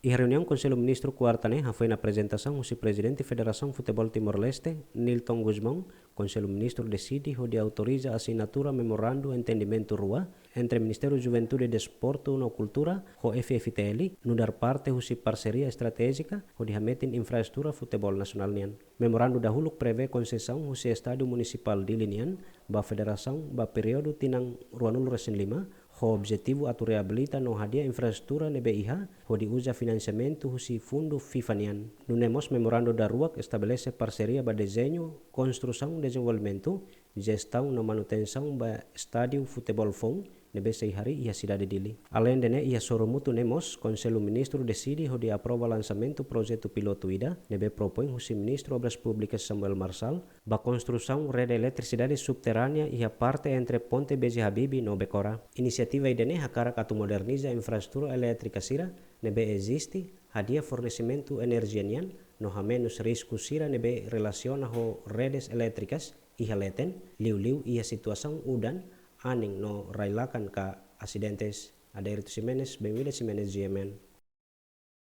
E a reunião Conselho Ministro quarta-né foi na apresentação do presidente da Federação Futebol Timor-Leste, Nilton Guzmão. Conselho Ministro decide onde autoriza a assinatura memorando entendimento RUA entre Ministério da Juventude e Desporto e Cultura e FFTL no dar parte da parceria estratégica onde hametin infraestrutura futebol nasional nian. Memorando dahulu prevê concessão do estádio municipal de Linian ba federação ba período tinang ruanul resen 5 o objetivo atu reabilita no hadia infraestrutura ne BIH ho diusa financiamento husi fundo FIFA nian. Nunemos memorando da RUAC estabelece parceria ba desenho, construção, desenvolvimento, gestão na manutenção ba estádio futebol fong nebe hari ia cidade dili. Além de ia soromutu nemos, Conselho Ministro decide ho aprova lançamento projeto piloto ida nebe propõe husi Ministro Obras Públicas Samuel Marçal ba construção rede eletricidade subterrânea e a parte entre Ponte BJ Habibie no Becora. Inisiativa idene hakarak atu moderniza infraestrutura elétrica sira nebe existe hadia fornecimento energia nian no hamenus risco sira nebe relaciona ho redes elétricas e haleten liu-liu ia situação udan aning no railakan ka asidentes. Ada itu Simenes, Bemida Simenes GMN.